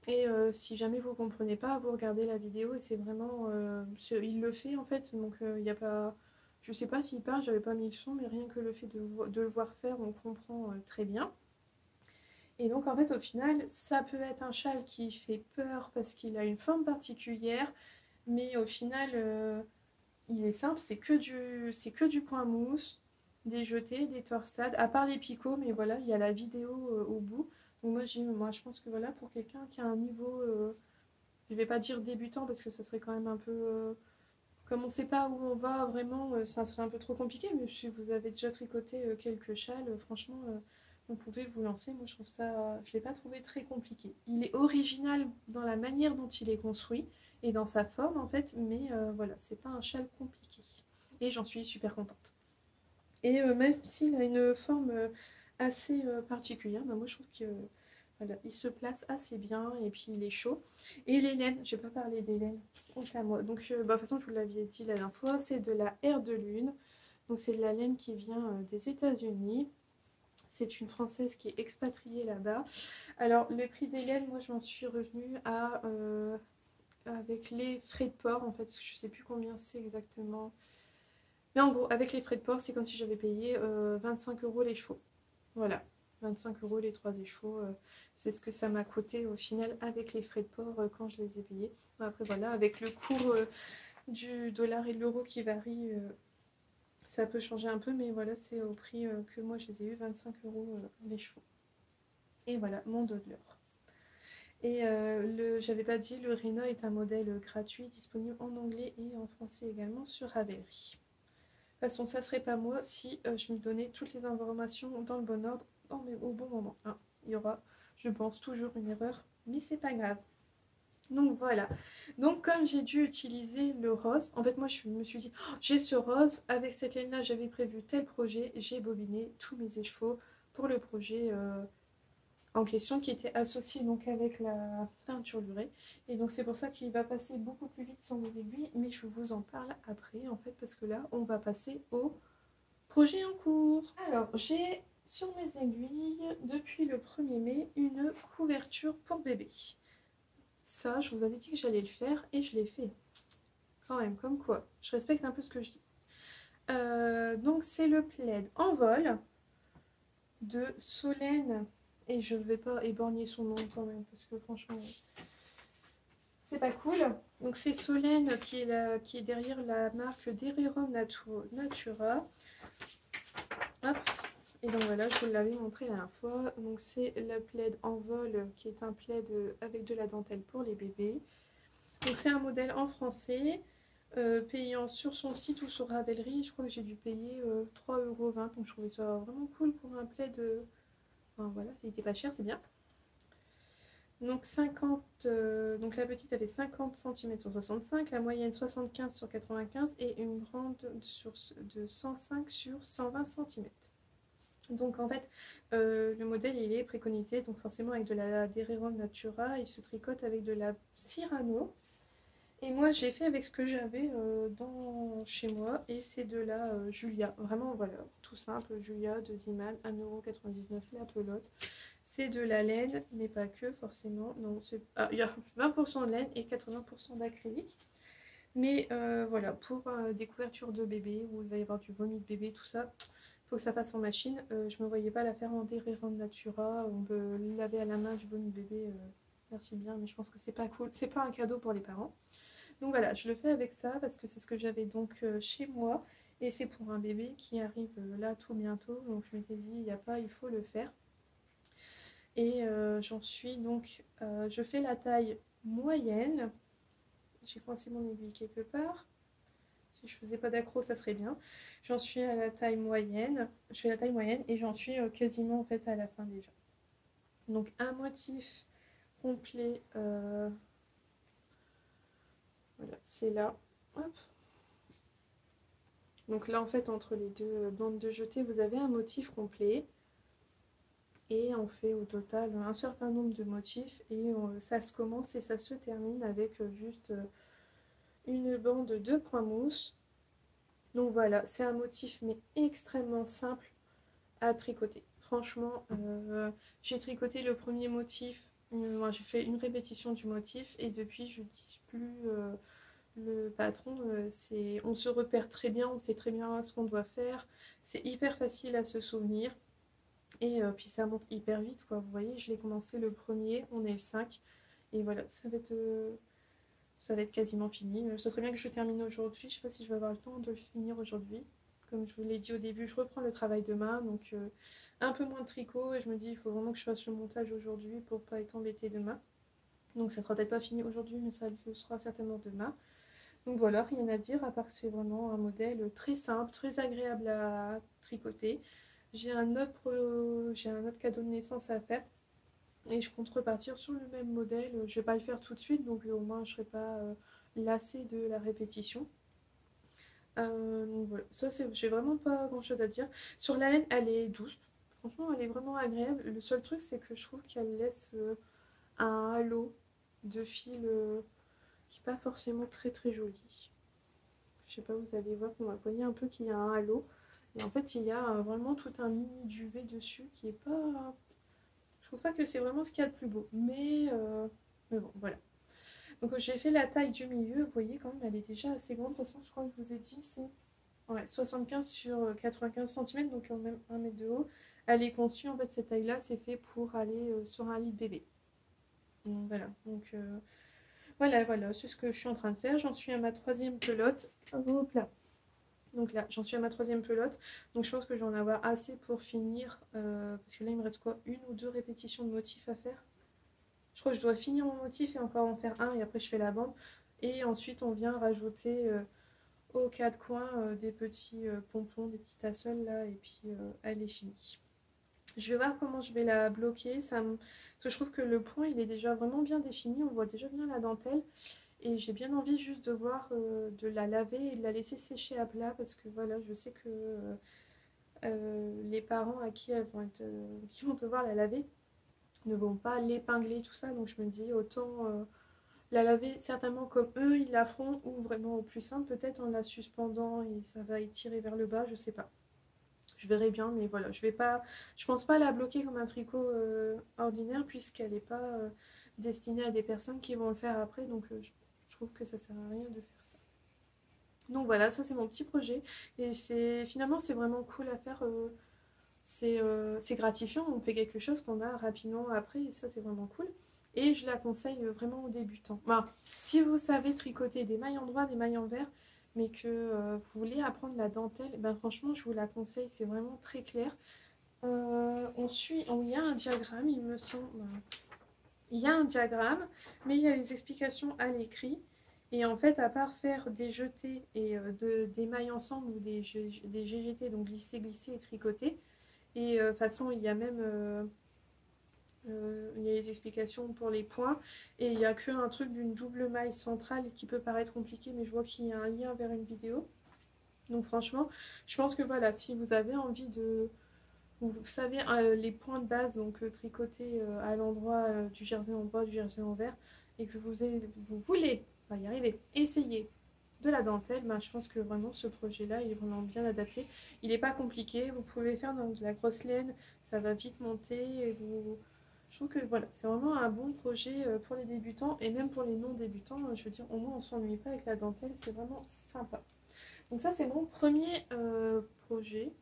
Et si jamais vous comprenez pas, vous regardez la vidéo et c'est vraiment... il le fait en fait, donc il n'y a pas... Je sais pas s'il parle, j'avais pas mis le son, mais rien que le fait de le voir faire, on comprend très bien. Et donc en fait au final, ça peut être un châle qui fait peur parce qu'il a une forme particulière, mais au final, il est simple, c'est que du point mousse, des jetés, des torsades, à part les picots, mais voilà, il y a la vidéo au bout. Donc moi je pense que voilà, pour quelqu'un qui a un niveau, je vais pas dire débutant parce que ça serait quand même un peu... comme on sait pas où on va vraiment, ça serait un peu trop compliqué, mais si vous avez déjà tricoté quelques châles, franchement, vous pouvez vous lancer. Moi je trouve ça, je l'ai pas trouvé très compliqué. Il est original dans la manière dont il est construit et dans sa forme en fait, mais voilà, c'est pas un châle compliqué. Et j'en suis super contente. Et même s'il a une forme assez particulière, bah, moi je trouve que voilà, il se place assez bien et puis il est chaud. Et les laines, j'ai pas parlé des laines, honte à moi. Donc bah, de toute façon je vous l'avais dit la dernière fois, c'est de la Air de Lune. Donc c'est de la laine qui vient des États-Unis. C'est une Française qui est expatriée là-bas. Alors le prix des laines, moi je m'en suis revenue à avec les frais de port en fait, parce que je sais plus combien c'est exactement. Mais en gros, avec les frais de port, c'est comme si j'avais payé 25 € les chevaux. Voilà, 25 € les 3 échevaux. C'est ce que ça m'a coûté au final avec les frais de port quand je les ai payés. Après voilà, avec le cours du dollar et de l'euro qui varie, ça peut changer un peu, mais voilà, c'est au prix que moi je les ai eu, 25 € les chevaux. Et voilà, mon Dodler. Et j'avais pas dit, le Rhino est un modèle gratuit disponible en anglais et en français également sur Ravelry. De toute façon, ça serait pas moi si je me donnais toutes les informations dans le bon ordre au bon moment. Hein. Il y aura, je pense, toujours une erreur, mais c'est pas grave. Donc voilà. Donc comme j'ai dû utiliser le rose, en fait moi je me suis dit, oh, j'ai ce rose, avec cette laine-là j'avais prévu tel projet, j'ai bobiné tous mes écheveaux pour le projet en question qui était associé donc avec la peinture lurée. Et donc c'est pour ça qu'il va passer beaucoup plus vite sur mes aiguilles, mais je vous en parle après en fait parce que là on va passer au projet en cours. Alors j'ai sur mes aiguilles depuis le 1er mai une couverture pour bébé. Ça je vous avais dit que j'allais le faire et je l'ai fait. Quand même, comme quoi, je respecte un peu ce que je dis. Donc c'est le plaid en vol de Solène, et je ne vais pas éborgner son nom quand même parce que franchement c'est pas cool. Donc c'est Solène qui est derrière la marque Dererum Natura. Hop. Et donc voilà, je vous l'avais montré la dernière fois. Donc c'est le plaid en vol qui est un plaid avec de la dentelle pour les bébés. Donc c'est un modèle en français, payant sur son site ou sur Ravelry. Je crois que j'ai dû payer 3,20 €. Donc je trouvais ça vraiment cool pour un plaid. Enfin voilà, il était pas cher, c'est bien. Donc donc la petite avait 50 cm sur 65, la moyenne 75 sur 95 et une grande de 105 sur 120 cm. Donc en fait, le modèle il est préconisé donc forcément avec de la Dererum Natura, il se tricote avec de la Cyrano. Et moi j'ai fait avec ce que j'avais chez moi et c'est de la Julia. Vraiment voilà, tout simple, Julia de Ziman, 1,99 € la pelote. C'est de la laine, mais pas que forcément. Non, il y a 20% de laine et 80% d'acrylique. Mais voilà, pour des couvertures de bébé où il va y avoir du vomi de bébé, tout ça, faut que ça passe en machine. Je me voyais pas la faire en dérivant de Natura. On peut le laver à la main, je veux mon bébé, merci bien, mais je pense que c'est pas cool. C'est pas un cadeau pour les parents. Donc voilà, je le fais avec ça parce que c'est ce que j'avais donc chez moi. Et c'est pour un bébé qui arrive là tout bientôt. Donc je m'étais dit, il n'y a pas, il faut le faire. Et j'en suis donc, je fais la taille moyenne. J'ai coincé mon aiguille quelque part. Si je faisais pas d'accro, ça serait bien. J'en suis à la taille moyenne. Je fais la taille moyenne et j'en suis quasiment en fait à la fin déjà. Donc un motif complet, voilà, c'est là. Hop. Donc là en fait entre les deux bandes de jeté, vous avez un motif complet. Et on fait au total un certain nombre de motifs et ça se commence et ça se termine avec juste une bande de points mousse. Donc voilà, c'est un motif mais extrêmement simple à tricoter. Franchement, j'ai tricoté le premier motif, moi j'ai fait une répétition du motif et depuis je n'utilise plus le patron. On se repère très bien, on sait très bien ce qu'on doit faire, c'est hyper facile à se souvenir. Et puis ça monte hyper vite, quoi. Vous voyez, je l'ai commencé le premier, on est le 5. Et voilà, ça va être quasiment fini. Ce serait bien que je termine aujourd'hui. Je sais pas si je vais avoir le temps de le finir aujourd'hui. Comme je vous l'ai dit au début, je reprends le travail demain. Donc un peu moins de tricot. Et je me dis, il faut vraiment que je fasse le montage aujourd'hui pour pas être embêtée demain. Donc ça sera peut-être pas fini aujourd'hui, mais ça le sera certainement demain. Donc voilà, rien à dire, à part que c'est vraiment un modèle très simple, très agréable à tricoter. J'ai un autre cadeau de naissance à faire et je compte repartir sur le même modèle. Je vais pas le faire tout de suite, donc au moins je serai pas lassée de la répétition. Donc voilà, ça c'est, j'ai vraiment pas grand chose à dire. Sur la laine, elle est douce, franchement elle est vraiment agréable. Le seul truc c'est que je trouve qu'elle laisse un halo de fil qui n'est pas forcément très très joli. Je sais pas, vous allez voir, vous voyez un peu qu'il y a un halo. Et en fait, il y a vraiment tout un mini duvet dessus qui est pas... Je trouve pas que c'est vraiment ce qu'il y a de plus beau. Mais bon, voilà. Donc j'ai fait la taille du milieu. Vous voyez quand même, elle est déjà assez grande. De toute façon, je crois que je vous ai dit, c'est ouais, 75 sur 95 cm, donc même 1 mètre de haut. Elle est conçue, en fait, cette taille-là, c'est fait pour aller sur un lit de bébé. Donc voilà. Donc voilà, c'est ce que je suis en train de faire. J'en suis à ma troisième pelote. Hop là. Donc là, j'en suis à ma troisième pelote. Donc je pense que je vais en avoir assez pour finir. Parce que là, il me reste quoi? Une ou deux répétitions de motifs à faire. Je crois que je dois finir mon motif et encore en faire un. Et après, je fais la bande. Et ensuite, on vient rajouter aux quatre coins des petits pompons, des petits tassells là. Et puis, elle est finie. Je vais voir comment je vais la bloquer. Parce que je trouve que le point, il est déjà vraiment bien défini. On voit déjà bien la dentelle. Et j'ai bien envie juste de voir, de la laver et de la laisser sécher à plat parce que voilà, je sais que les parents à qui elles vont être, qui vont devoir la laver ne vont pas l'épingler, tout ça. Donc je me dis autant la laver certainement comme eux ils la feront ou vraiment au plus simple, peut-être en la suspendant et ça va étirer vers le bas, je sais pas. Je verrai bien, mais voilà, je pense pas la bloquer comme un tricot ordinaire puisqu'elle n'est pas destinée à des personnes qui vont le faire après. Donc je trouve que ça sert à rien de faire ça. Donc voilà, ça c'est mon petit projet. Et finalement c'est vraiment cool à faire. C'est gratifiant, on fait quelque chose qu'on a rapidement après et ça c'est vraiment cool. Et je la conseille vraiment aux débutants. Enfin, si vous savez tricoter des mailles en droit, des mailles en vert, mais que vous voulez apprendre la dentelle, ben franchement je vous la conseille, c'est vraiment très clair. Il y a un diagramme, il me semble. Il y a un diagramme, mais il y a les explications à l'écrit. Et en fait, à part faire des jetés et des mailles ensemble ou des GGT, donc glisser, glisser et tricoter, et de toute façon, il y a même il y a les explications pour les points. Et il n'y a qu'un truc d'une double maille centrale qui peut paraître compliqué, mais je vois qu'il y a un lien vers une vidéo. Donc franchement, je pense que voilà, si vous avez envie de... Vous savez les points de base, donc tricoter à l'endroit du jersey en bas, du jersey en vert, et que vous voulez, on va y arriver, essayer de la dentelle, ben, je pense que vraiment ce projet-là, il est vraiment bien adapté. Il n'est pas compliqué, vous pouvez le faire dans de la grosse laine, ça va vite monter. Je trouve que voilà, c'est vraiment un bon projet pour les débutants, et même pour les non-débutants, je veux dire, au moins on ne s'ennuie pas avec la dentelle, c'est vraiment sympa. Donc ça, c'est mon premier projet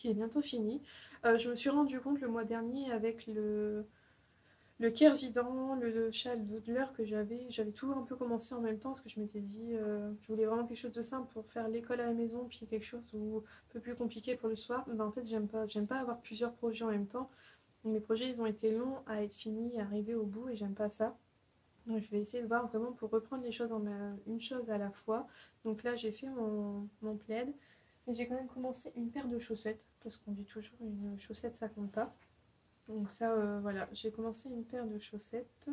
qui est bientôt fini. Je me suis rendu compte le mois dernier avec le Kerzidan, le châle Doudleur que j'avais tout un peu commencé en même temps parce que je m'étais dit je voulais vraiment quelque chose de simple pour faire l'école à la maison puis quelque chose un peu plus compliqué pour le soir. Mais en fait j'aime pas avoir plusieurs projets en même temps. Mes projets ils ont été longs à être finis, à arriver au bout et j'aime pas ça. Donc je vais essayer de voir vraiment pour reprendre les choses une chose à la fois. Donc là j'ai fait mon plaid. Mais j'ai quand même commencé une paire de chaussettes parce qu'on dit toujours une chaussette ça compte pas. Donc ça, voilà, j'ai commencé une paire de chaussettes.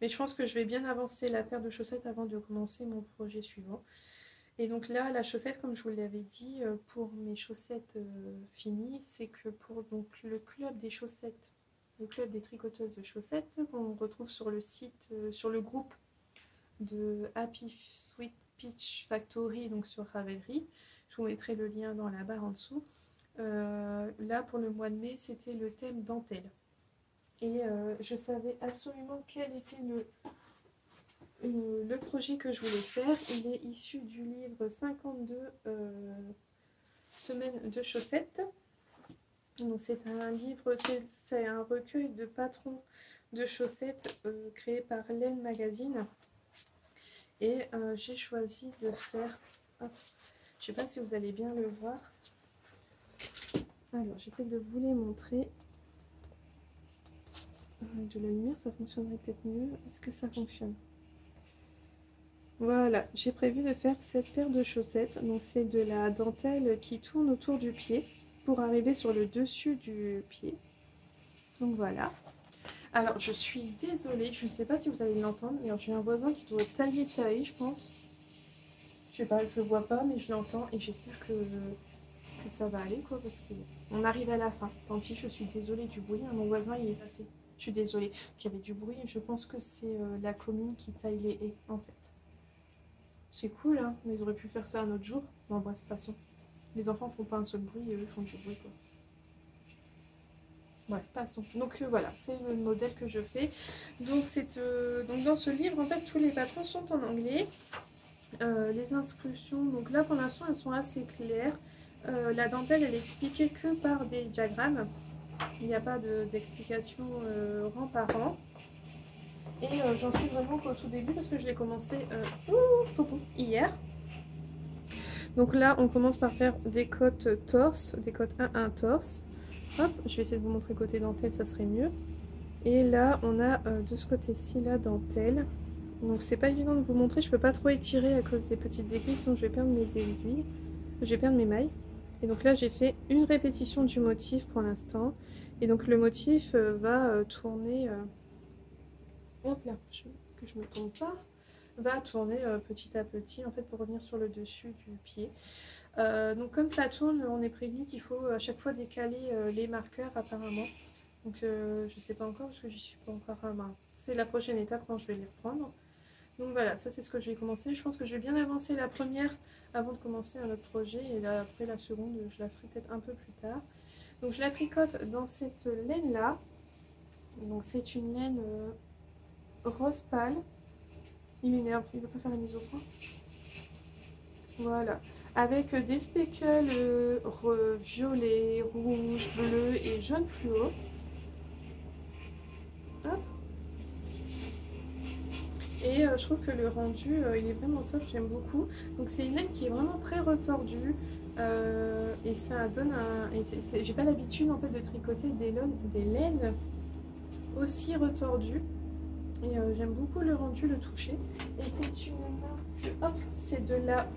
Mais je pense que je vais bien avancer la paire de chaussettes avant de commencer mon projet suivant. Et donc là, la chaussette, comme je vous l'avais dit, pour mes chaussettes finies, c'est que pour donc, le club des chaussettes, le club des tricoteuses de chaussettes, qu'on retrouve sur le site, sur le groupe de Happy Sweet Peach Factory, donc sur Ravelry. Je vous mettrai le lien dans la barre en dessous. Là pour le mois de mai c'était le thème dentelle et je savais absolument quel était le projet que je voulais faire. Il est issu du livre 52 semaines de chaussettes. Donc c'est un livre, c'est un recueil de patrons de chaussettes créé par Laine Magazine et j'ai choisi de faire, hop, je sais pas si vous allez bien le voir. Alors, j'essaie de vous les montrer. Avec de la lumière, ça fonctionnerait peut-être mieux. Est-ce que ça fonctionne? Voilà, j'ai prévu de faire cette paire de chaussettes. Donc, c'est de la dentelle qui tourne autour du pied pour arriver sur le dessus du pied. Donc, voilà. Alors, je suis désolée, je ne sais pas si vous allez l'entendre. Mais j'ai un voisin qui doit tailler sa haie, je pense. Je sais pas, je le vois pas, mais je l'entends et j'espère que ça va aller quoi parce que on arrive à la fin. Tant pis, je suis désolée du bruit, mon voisin il est passé. Je suis désolée qu'il y avait du bruit, je pense que c'est la commune qui taille les haies en fait. C'est cool hein, mais ils auraient pu faire ça un autre jour. Bon bref, passons. Les enfants font pas un seul bruit et eux font du bruit quoi. Bref, passons. Donc voilà, c'est le modèle que je fais. Donc, donc dans ce livre, en fait, tous les patrons sont en anglais. Les inscriptions, donc là pour l'instant, elles sont assez claires. La dentelle, elle est expliquée que par des diagrammes. Il n'y a pas d'explication rang par rang. Et j'en suis vraiment qu'au tout début parce que je l'ai commencé hier. Donc là, on commence par faire des côtes torse, des côtes 1-1 torse. Hop, je vais essayer de vous montrer côté dentelle, ça serait mieux. Et là, on a de ce côté-ci la dentelle. Donc c'est pas évident de vous montrer, je peux pas trop étirer à cause des petites aiguilles, sinon je vais perdre mes aiguilles. Je vais perdre mes mailles. Et donc là, j'ai fait une répétition du motif pour l'instant. Et donc le motif va tourner... hop là, que je me trompe pas. Va tourner petit à petit, en fait, pour revenir sur le dessus du pied. Donc comme ça tourne, on est prévenu qu'il faut à chaque fois décaler les marqueurs apparemment. Donc je sais pas encore parce que j'y suis pas encore à main. C'est la prochaine étape quand je vais les reprendre. Donc voilà, ça c'est ce que je vais commencer. Je pense que je vais bien avancer la première avant de commencer un autre projet. Et là, après la seconde, je la ferai peut-être un peu plus tard. Donc je la tricote dans cette laine là. Donc c'est une laine rose pâle. Il m'énerve, il veut pas faire la mise au point. Voilà. Avec des speckles violet, rouge, bleu et jaune fluo. Hop. Et je trouve que le rendu, il est vraiment top, j'aime beaucoup. Donc c'est une laine qui est vraiment très retordue. Et ça donne un... J'ai pas l'habitude en fait de tricoter des laines aussi retordues. Et j'aime beaucoup le rendu, le toucher. Et c'est une marque... Hop, c'est de la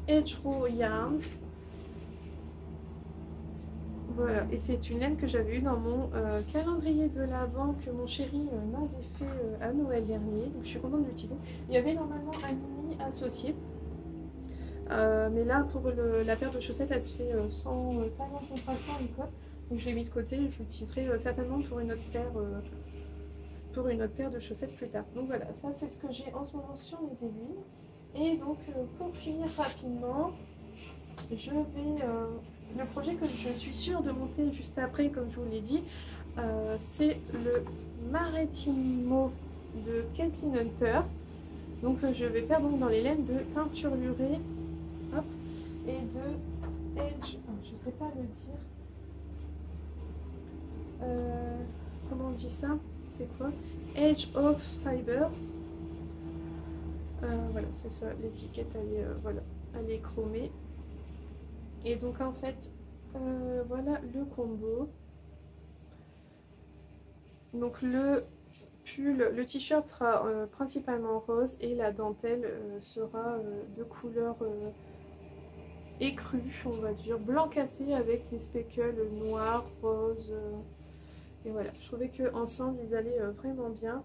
Hedgerow Yarns. Voilà, et c'est une laine que j'avais eue dans mon calendrier de l'Avent que mon chéri m'avait fait à Noël dernier. Donc je suis contente de l'utiliser. Il y avait normalement un mini associé. Mais là, pour la paire de chaussettes, elle se fait sans talon de contraction à l'école. Donc je l'ai mis de côté et je l'utiliserai certainement pour une autre paire de chaussettes plus tard. Donc voilà, ça c'est ce que j'ai en ce moment sur mes aiguilles. Et donc pour finir rapidement, je vais... le projet que je suis sûre de monter juste après, comme je vous l'ai dit, c'est le Marettimo de Kathleen Hunter. Donc je vais faire donc dans les laines de teinture lurée, hop, et de edge, je sais pas le dire, euh, comment on dit ça? C'est quoi? Edge of Fibers. Voilà, c'est ça, l'étiquette elle est, voilà, elle est chromée. Et donc en fait, voilà le combo. Donc le pull, le t-shirt sera principalement rose et la dentelle sera de couleur écrue, on va dire, blanc cassé avec des speckles noirs, roses. Et voilà, je trouvais qu'ensemble ils allaient vraiment bien.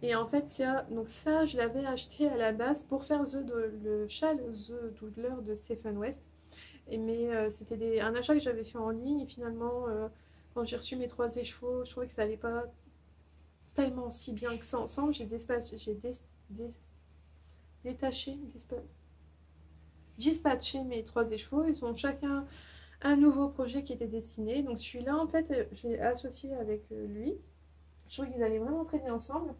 Et en fait, donc ça, je l'avais acheté à la base pour faire le châle The Doodler de Stephen West. Mais c'était un achat que j'avais fait en ligne et finalement, quand j'ai reçu mes 3 écheveaux, je trouvais que ça allait pas tellement si bien que ça ensemble. Détaché, dispatché mes 3 écheveaux. Ils ont chacun un nouveau projet qui était dessiné. Donc celui-là, en fait, je l'ai associé avec lui. Je trouvais qu'ils allaient vraiment très bien ensemble.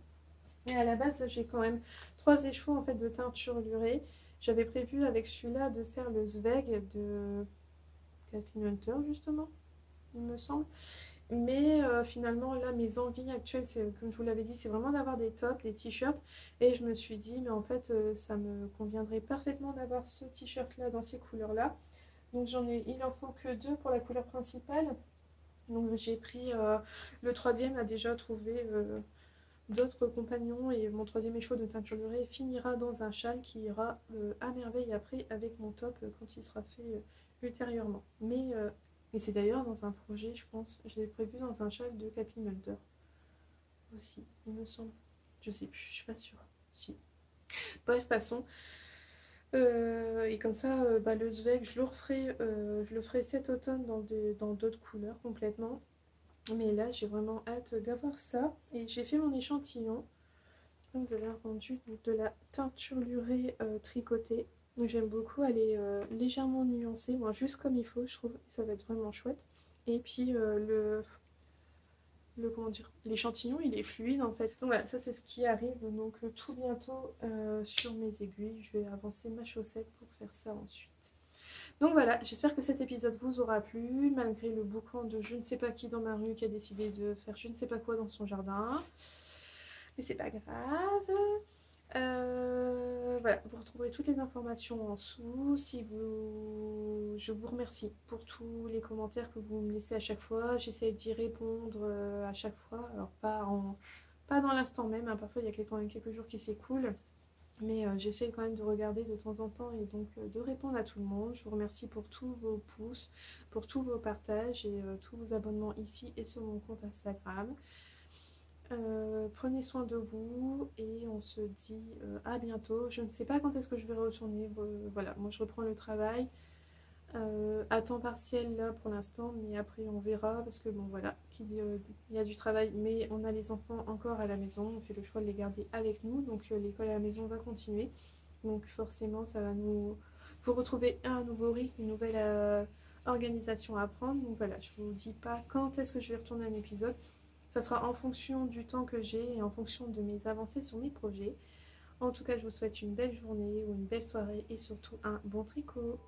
Et à la base, j'ai quand même 3 écheveaux en fait de teinture lurée. J'avais prévu avec celui-là de faire le Zweig de Kathleen Hunter, justement, il me semble. Mais finalement, là, mes envies actuelles, c'est, comme je vous l'avais dit, c'est vraiment d'avoir des tops, des t-shirts. Et je me suis dit, mais en fait, ça me conviendrait parfaitement d'avoir ce t-shirt-là dans ces couleurs-là. Donc il en faut que 2 pour la couleur principale. Donc j'ai pris, le troisième a déjà trouvé d'autres compagnons et mon 3e écheveau de teinture lurée finira dans un châle qui ira à merveille après avec mon top quand il sera fait ultérieurement. Mais c'est d'ailleurs dans un projet, je pense, je l'ai prévu dans un châle de Kathleen Hunter aussi, il me semble. Je sais plus, je suis pas sûre. Si. Bref, passons. Et comme ça, bah, le Zweig, je le ferai cet automne dans d'autres couleurs complètement. Mais là, j'ai vraiment hâte d'avoir ça. Et j'ai fait mon échantillon. Comme vous avez entendu, de la teinture lurée tricotée. Donc j'aime beaucoup, elle est légèrement nuancée, moi, juste comme il faut, je trouve, ça va être vraiment chouette. Et puis comment dire, l'échantillon, il est fluide en fait. Donc voilà, ça c'est ce qui arrive donc tout bientôt sur mes aiguilles. Je vais avancer ma chaussette pour faire ça ensuite. Donc voilà, j'espère que cet épisode vous aura plu, malgré le boucan de je ne sais pas qui dans ma rue qui a décidé de faire je ne sais pas quoi dans son jardin. Mais c'est pas grave. Voilà, vous retrouverez toutes les informations en dessous. Je vous remercie pour tous les commentaires que vous me laissez à chaque fois. J'essaie d'y répondre à chaque fois. Alors pas dans l'instant même, hein. Parfois il y a quand même quelques jours qui s'écoulent. Mais j'essaie quand même de regarder de temps en temps et donc de répondre à tout le monde. Je vous remercie pour tous vos pouces, pour tous vos partages et tous vos abonnements ici et sur mon compte Instagram. Prenez soin de vous et on se dit à bientôt. Je ne sais pas quand est-ce que je vais retourner. Voilà, moi je reprends le travail à temps partiel là pour l'instant, mais après on verra parce que bon voilà, il y a du travail, mais on a les enfants encore à la maison. On fait le choix de les garder avec nous, donc l'école à la maison va continuer. Donc forcément, ça va nous faut retrouver un nouveau rythme, une nouvelle organisation à prendre. Donc voilà, je vous dis pas quand est-ce que je vais retourner un épisode. Ça sera en fonction du temps que j'ai et en fonction de mes avancées sur mes projets. En tout cas, je vous souhaite une belle journée ou une belle soirée et surtout un bon tricot.